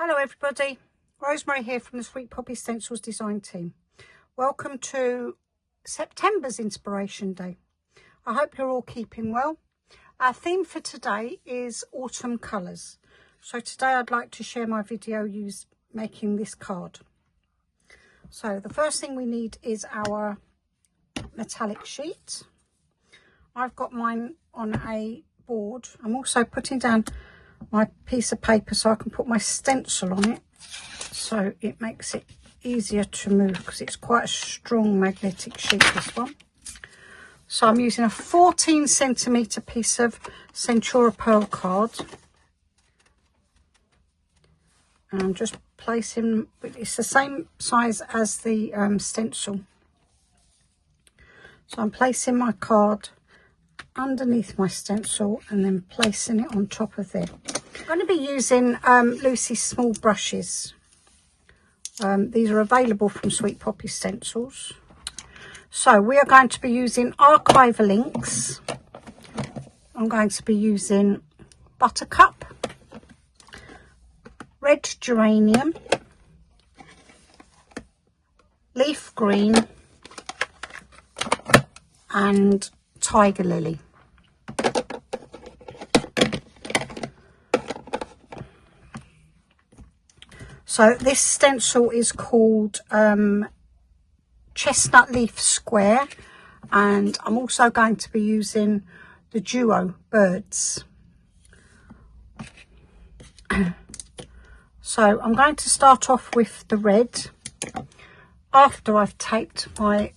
Hello everybody, Rosemary here from the Sweet Poppy Stencils design team. Welcome to September's Inspiration Day. I hope you're all keeping well. Our theme for today is autumn colours. So today I'd like to share my video making this card. So the first thing we need is our metallic sheet. I've got mine on a board. I'm also putting down my piece of paper so I can put my stencil on it, so it makes it easier to move because it's quite a strong magnetic sheet, this one. So I'm using a 14cm piece of Centura Pearl card, and I'm just placing, it's the same size as the stencil, so I'm placing my card underneath my stencil and then placing it on top of there. I'm going to be using Lucy's small brushes. These are available from Sweet Poppy Stencils. So we are going to be using archivel inks. I'm going to be using Buttercup, Red Geranium, Leaf Green and Tiger Lily. So this stencil is called Chestnut Leaf Square, and I'm also going to be using the Duo Birds. So I'm going to start off with the red after I've taped my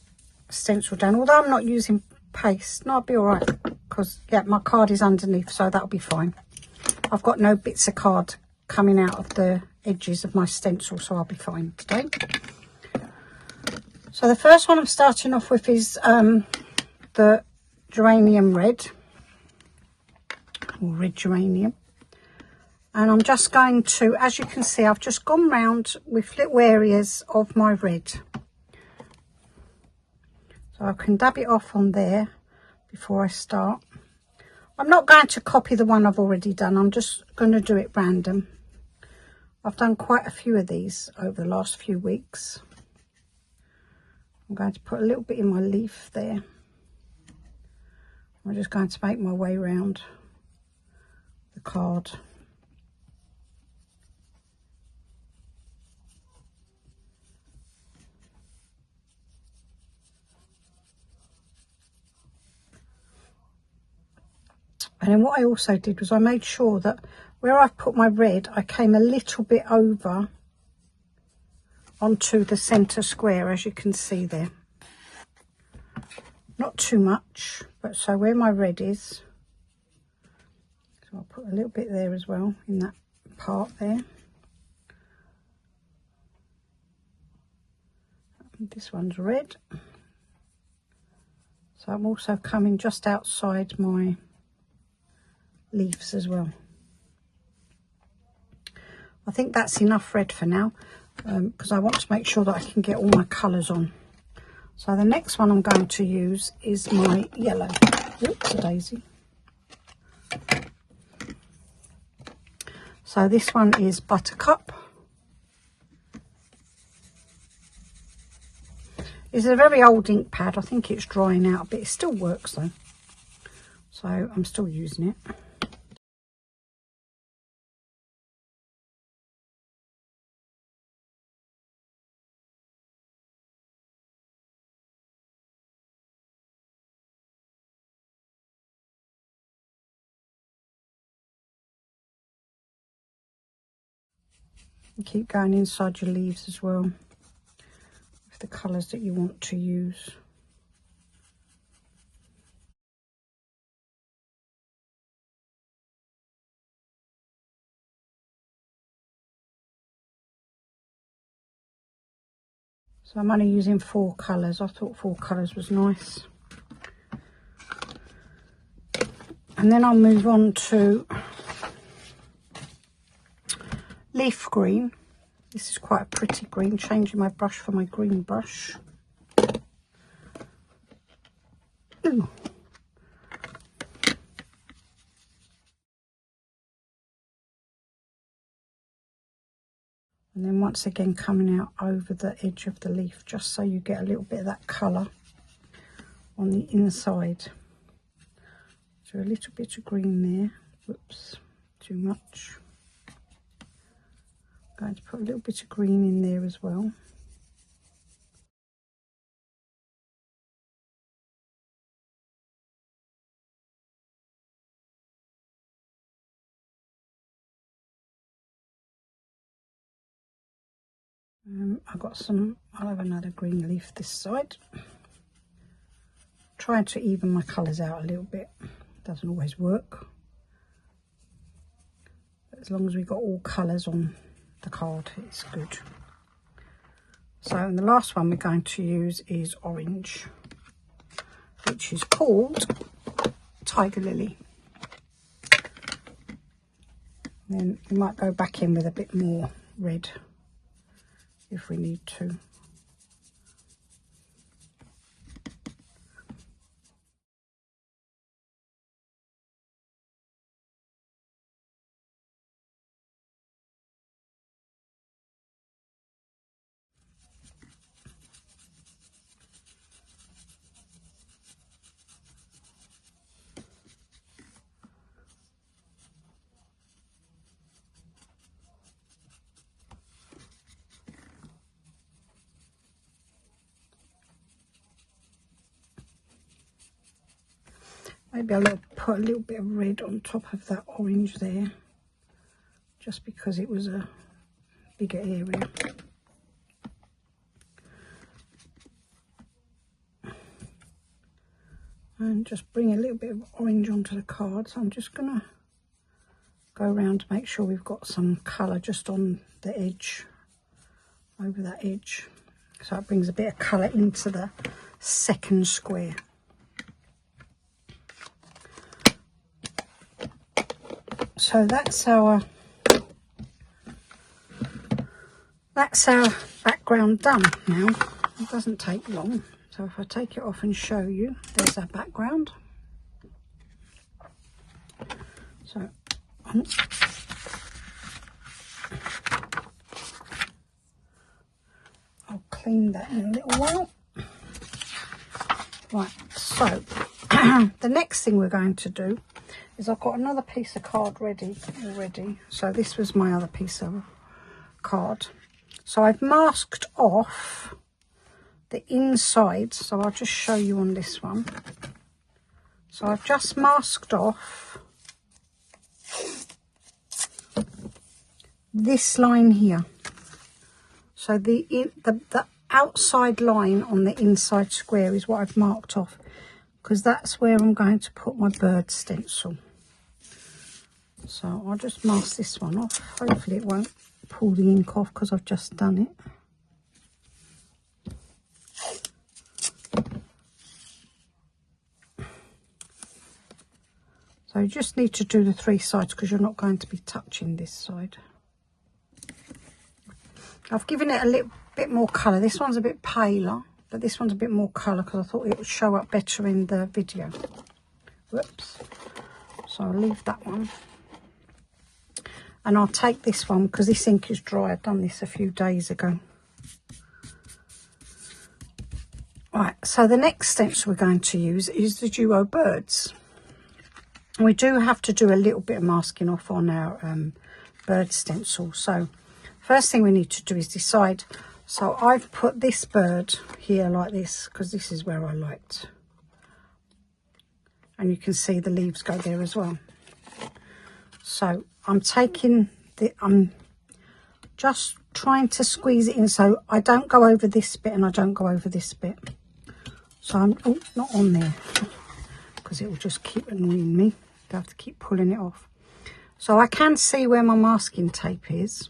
stencil down, although I'm not using paste. No, I'll be all right because, yeah, my card is underneath, so that'll be fine. I've got no bits of card coming out of the edges of my stencil, so I'll be fine today. So the first one I'm starting off with is the geranium red, or red geranium, and I'm just going to, as you can see, I've just gone round with little areas of my red, so I can dab it off on there before I start. I'm not going to copy the one I've already done, I'm just going to do it random. I've done quite a few of these over the last few weeks. I'm going to put a little bit in my leaf there. I'm just going to make my way around the card. And then what I also did was I made sure that where I've put my red, I came a little bit over onto the centre square, as you can see there. Not too much, but so where my red is, so I'll put a little bit there as well, in that part there. And this one's red. So I'm also coming just outside my leaves as well. I think that's enough red for now, because I want to make sure that I can get all my colours on. So the next one I'm going to use is my yellow. Oops, a daisy. So this one is Buttercup. It's a very old ink pad. I think it's drying out, but it still works though. So I'm still using it. And keep going inside your leaves as well with the colours that you want to use. So I'm only using 4 colours. I thought 4 colours was nice. And then I'll move on to leaf green. This is quite a pretty green, changing my brush for my green brush. Ooh. And then once again coming out over the edge of the leaf, just so you get a little bit of that colour on the inside. So a little bit of green there. Whoops, too much. I'm going to put a little bit of green in there as well. I'll have another green leaf this side. Trying to even my colours out a little bit. Doesn't always work. But as long as we've got all colours on the card, it's good. So the last one we're going to use is orange, which is called Tiger Lily. Then we might go back in with a bit more red if we need to. Maybe I'll put a little bit of red on top of that orange there, just because it was a bigger area. And just bring a little bit of orange onto the card. So I'm just going to go around to make sure we've got some colour just on the edge, over that edge. So it brings a bit of colour into the second square. So that's our background done now. It doesn't take long. So if I take it off and show you, there's our background. So I'll clean that in a little while. Right, so the next thing we're going to do is I've got another piece of card ready already. So this was my other piece of card. So I've masked off the inside. So I'll just show you on this one. So I've just masked off this line here. So the outside line on the inside square is what I've marked off, because that's where I'm going to put my bird stencil. So I'll just mask this one off. Hopefully it won't pull the ink off because I've just done it. So you just need to do the three sides because you're not going to be touching this side. I've given it a little bit more colour. This one's a bit paler, but this one's a bit more colour because I thought it would show up better in the video. Whoops. So I'll leave that one. And I'll take this one because this ink is dry. I've done this a few days ago. Right, so the next stencil we're going to use is the Duo Birds. We do have to do a little bit of masking off on our bird stencil. So first thing we need to do is decide. So I've put this bird here like this because this is where I liked. And you can see the leaves go there as well. So I'm just trying to squeeze it in so I don't go over this bit and I don't go over this bit. So I'm not on there because it will just keep annoying me. I have to keep pulling it off. So I can see where my masking tape is.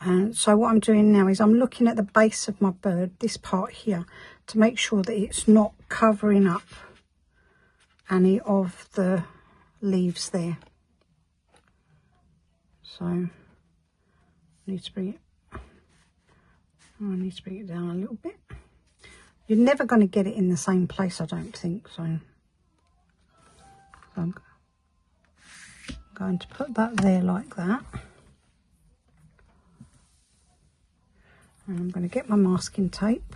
And so what I'm doing now is I'm looking at the base of my bird, this part here, to make sure that it's not covering up any of the leaves there. So I need to bring it down a little bit. You're never going to get it in the same place, I don't think. So I'm going to put that there like that. And I'm going to get my masking tape.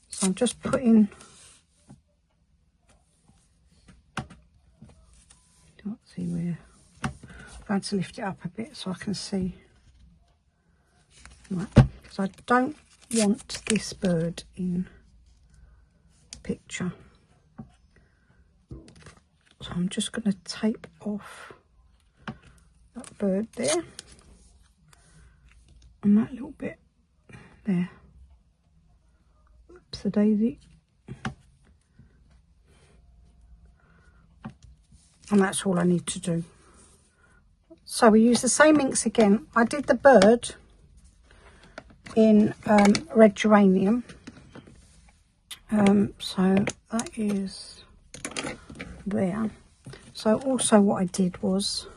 So I'm just putting, let's see where, I'm going to lift it up a bit so I can see, right, because I don't want this bird in the picture. So I'm just going to tape off that bird there and that little bit there. Oops, a daisy. And that's all I need to do. So we use the same inks again. I did the bird in red geranium. So that is there. So also what I did was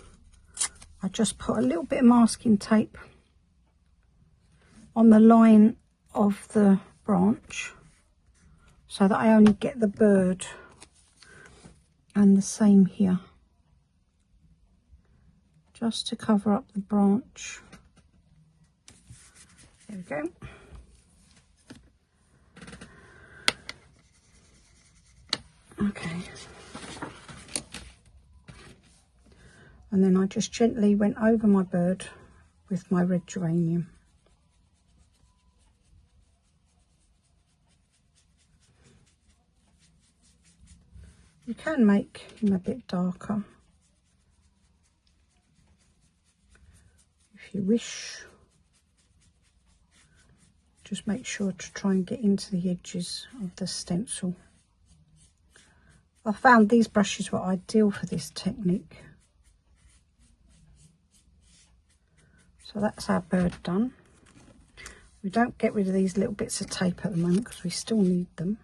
I just put a little bit of masking tape on the line of the branch so that I only get the bird, and the same here, just to cover up the branch. There we go. Okay. And then I just gently went over my bird with my red geranium. You can make him a bit darker if you wish. Just make sure to try and get into the edges of the stencil. I found these brushes were ideal for this technique. So that's our bird done. We don't get rid of these little bits of tape at the moment because we still need them.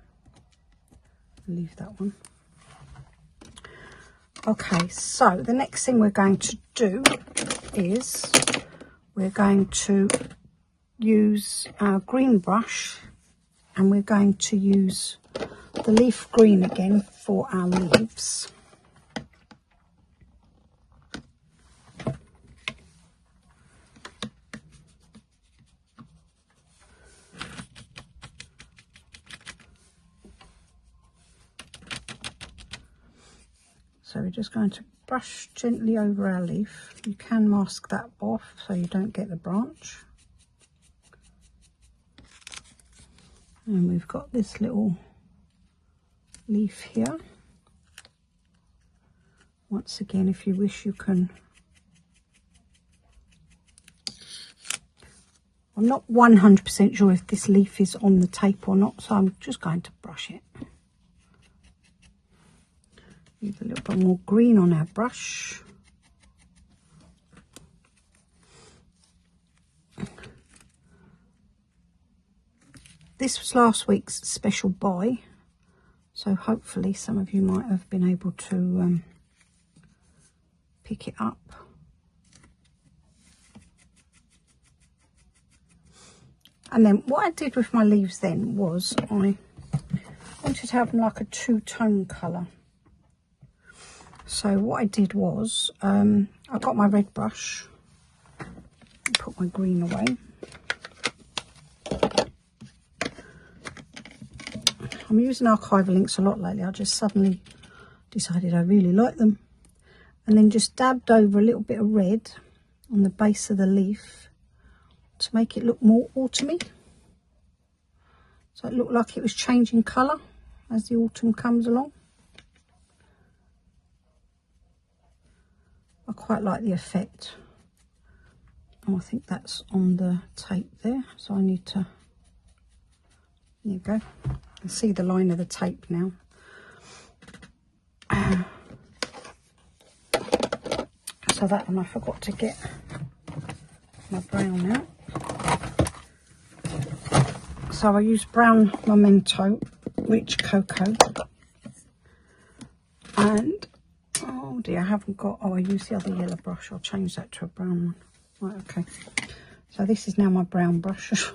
I'll leave that one. Okay, so the next thing we're going to do is we're going to use our green brush, and we're going to use the leaf green again for our leaves. So we're just going to brush gently over our leaf. You can mask that off so you don't get the branch. And we've got this little leaf here. Once again, if you wish, you can. I'm not 100% sure if this leaf is on the tape or not, so I'm just going to brush it. Use a little bit more green on our brush. This was last week's special buy, so hopefully some of you might have been able to pick it up. And then what I did with my leaves then was I wanted to have them like a two-tone colour. So what I did was I got my red brush, put my green away. I'm using archival inks a lot lately. I just suddenly decided I really like them. And then just dabbed over a little bit of red on the base of the leaf to make it look more autumny. So it looked like it was changing colour as the autumn comes along. I quite like the effect. Oh, I think that's on the tape there, so I need to, there you go. You can see the line of the tape now. So that one I forgot to get my brown out. So I use brown Memento Rich Cocoa, and oh dear, I haven't got, oh I used the other yellow brush. I'll change that to a brown one. Right, okay. So this is now my brown brush.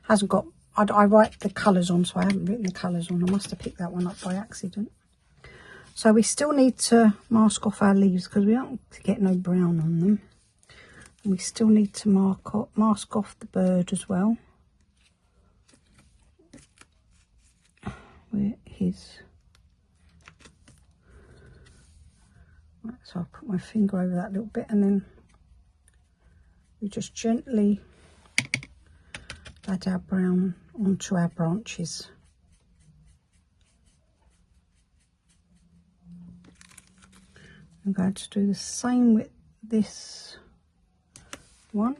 Hasn't got, I write the colours on, so I haven't written the colours on. I must have picked that one up by accident. So we still need to mask off our leaves because we don't get no brown on them. We still need to mask off the bird as well. Where his... Right, so I'll put my finger over that little bit, and then we just gently add our brown onto our branches. I'm going to do the same with this one.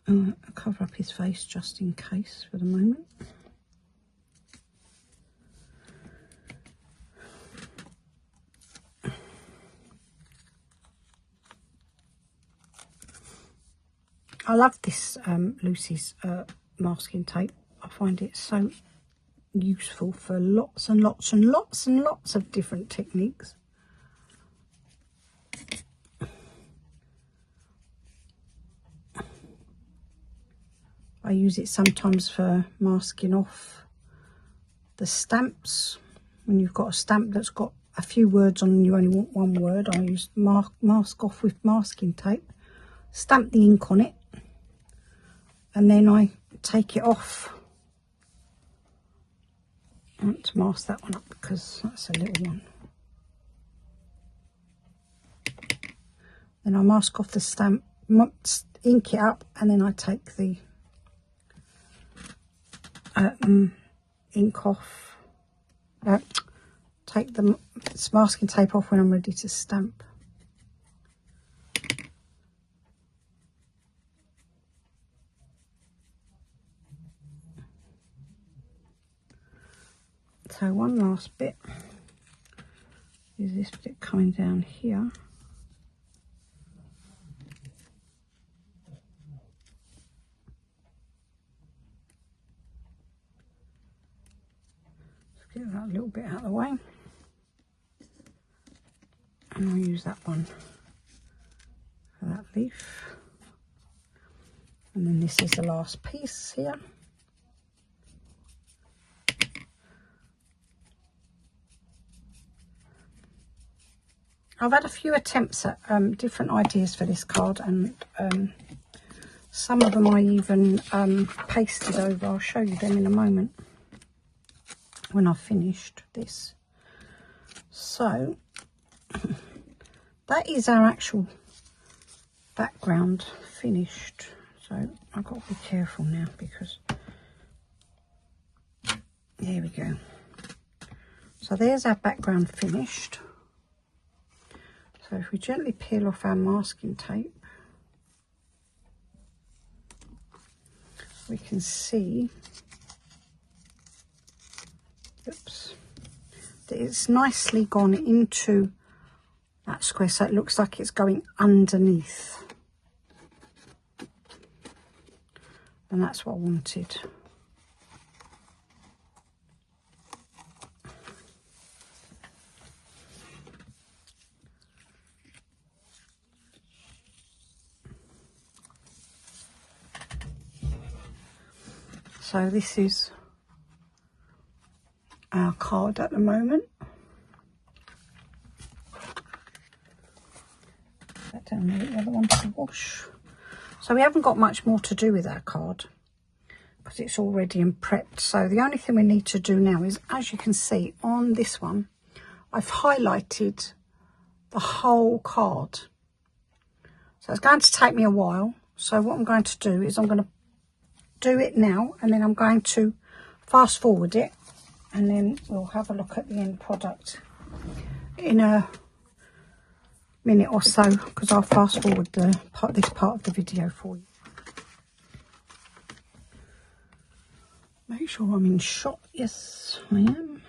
I'll cover up his face just in case for the moment. I love this Lucy's masking tape. I find it so useful for lots and lots and lots and lots of different techniques. I use it sometimes for masking off the stamps. When you've got a stamp that's got a few words on and you only want one word, I use mask off with masking tape, stamp the ink on it, and then I take it off. I want to mask that one up because that's a little one. Then I mask off the stamp, ink it up, and then I take the ink off. Take the masking tape off when I'm ready to stamp. So one last bit is this bit coming down here. Let's get that little bit out of the way. And I'll use that one for that leaf. And then this is the last piece here. I've had a few attempts at different ideas for this card, and some of them I even pasted over. I'll show you them in a moment when I've finished this. So that is our actual background finished. So I've got to be careful now because there we go. So there's our background finished. So if we gently peel off our masking tape, we can see, oops, that it's nicely gone into that square, so it looks like it's going underneath. And that's what I wanted. So this is our card at the moment. Put that down there, the other one to wash. So we haven't got much more to do with our card because it's all ready and prepped. So the only thing we need to do now is, as you can see on this one, I've highlighted the whole card. So it's going to take me a while. So what I'm going to do is I'm going to do it now, and then I'm going to fast forward it, and then we'll have a look at the end product in a minute or so, because I'll fast forward this part of the video for you. Make sure I'm in shot. Yes, I am.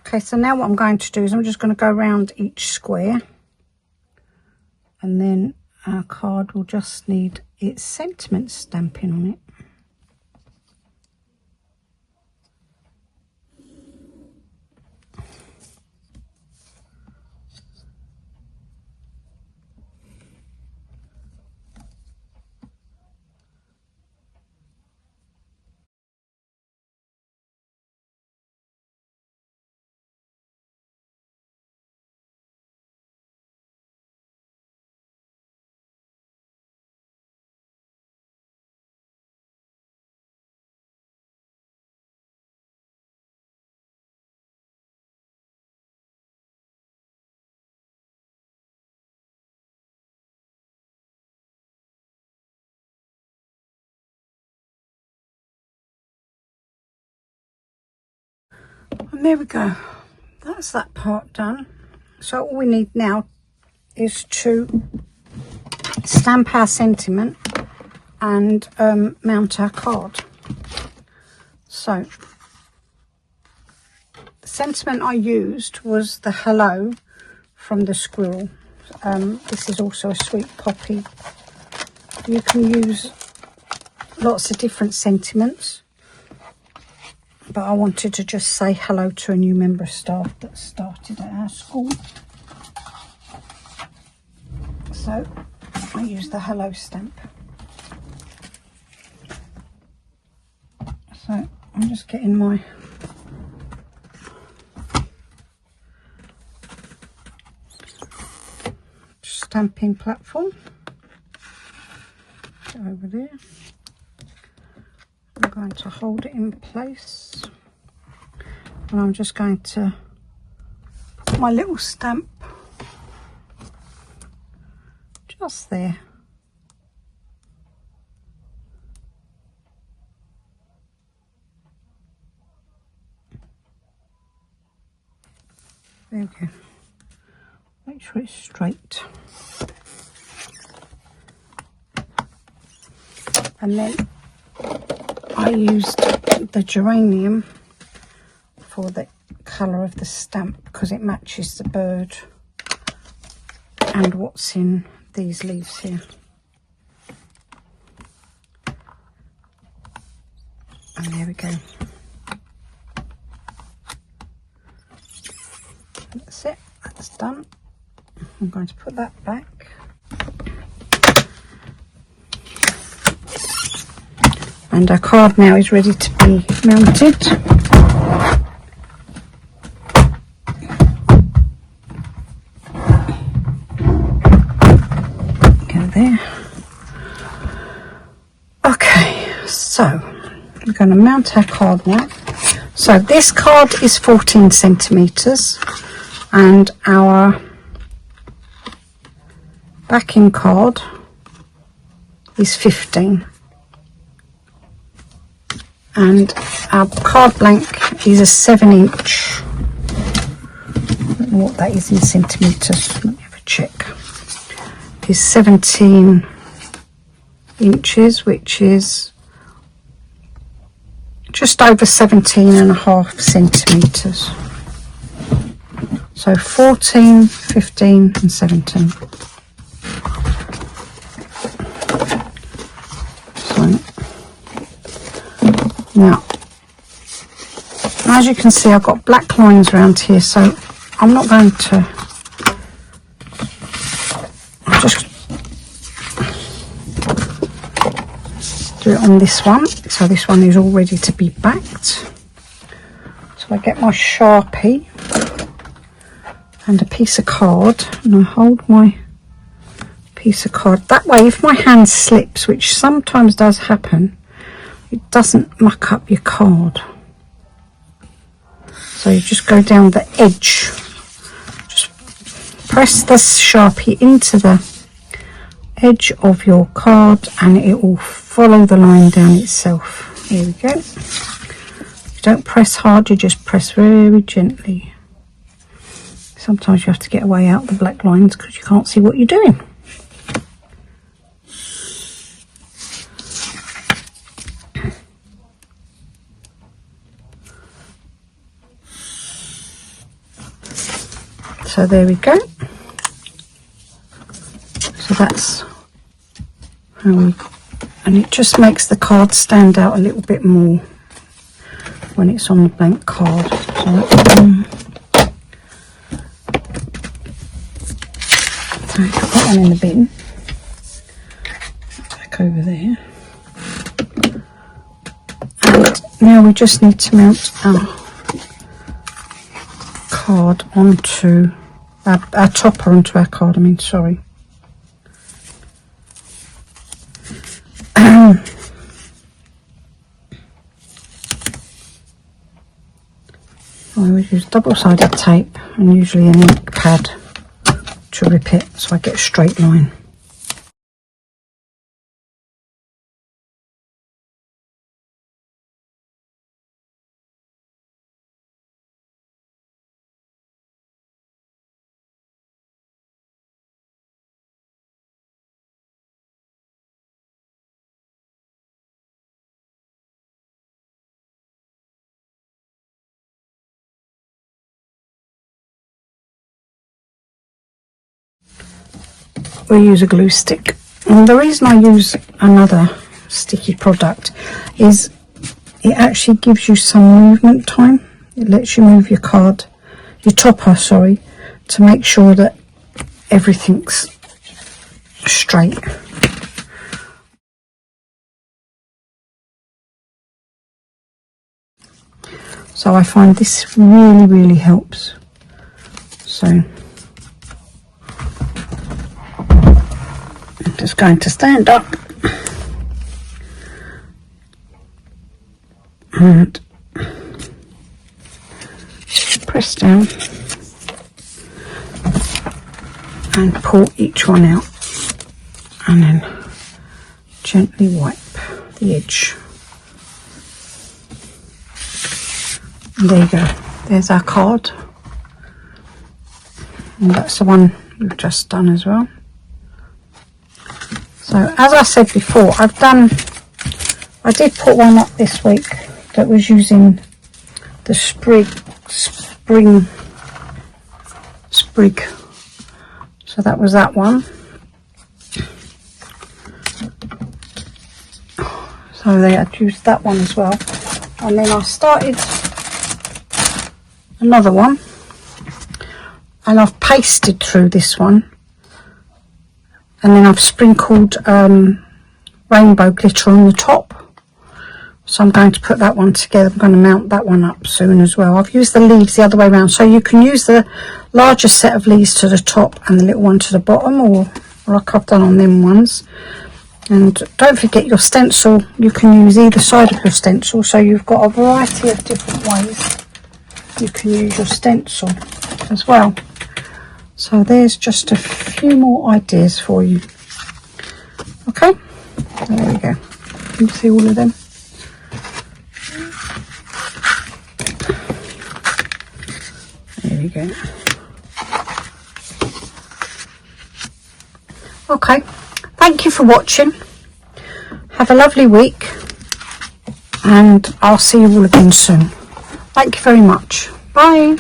Okay, so now what I'm going to do is I'm just going to go around each square, and then our card will just need its sentiment stamping on it. And there we go, that's that part done. So all we need now is to stamp our sentiment and mount our card. So the sentiment I used was the hello from the squirrel. This is also a sweet poppy. You can use lots of different sentiments, but I wanted to just say hello to a new member of staff that started at our school. So I use the hello stamp. So I'm just getting my stamping platform. Get over there. I'm going to hold it in place, and I'm just going to put my little stamp just there. There we go. Make sure it's straight. And then I used the geranium for the colour of the stamp because it matches the bird and what's in these leaves here. And there we go. That's it, that's done. I'm going to put that back. And our card now is ready to be mounted. Go there. Okay, so we're going to mount our card now. So this card is 14 centimetres and our backing card is 15. And our card blank is a 7-inch. I don't know what that is in centimetres. Let me have a check. Is 17 inches, which is just over 17.5 centimetres. So 14, 15 and 17. Now, as you can see, I've got black lines around here, so I'm not going to just do it on this one. So this one is all ready to be backed. So I get my Sharpie and a piece of card, and I hold my piece of card. That way, if my hand slips, which sometimes does happen, it doesn't muck up your card. So you just go down the edge, just press the Sharpie into the edge of your card and it will follow the line down itself. Here we go. You don't press hard, you just press very gently. Sometimes you have to get away out the black lines because you can't see what you're doing. So there we go. So that's how we, and it just makes the card stand out a little bit more when it's on the blank card. So put that one in the bin. Back over there. And now we just need to mount our card onto our topper onto our card. Sorry. I always use double-sided tape and usually an ink pad to rip it so I get a straight line. We use a glue stick, and the reason I use another sticky product is it actually gives you some movement time. It lets you move your card, your topper, sorry, to make sure that everything's straight. So I find this really helps. So I'm just going to stand up and press down and pull each one out, and then gently wipe the edge. And there you go, there's our card, and that's the one we've just done as well. So as I said before, I did put one up this week that was using the sprig. So that was that one. So they had used that one as well. And then I started another one, and I've pasted through this one. And then I've sprinkled rainbow glitter on the top. So I'm going to put that one together. I'm going to mount that one up soon as well. I've used the leaves the other way around. So you can use the larger set of leaves to the top and the little one to the bottom, or like I've done on them ones. And don't forget your stencil. You can use either side of your stencil. So you've got a variety of different ways you can use your stencil as well. So there's just a few more ideas for you. Okay, there we go. You can see all of them. There we go. Okay, thank you for watching. Have a lovely week, and I'll see you all again soon. Thank you very much. Bye.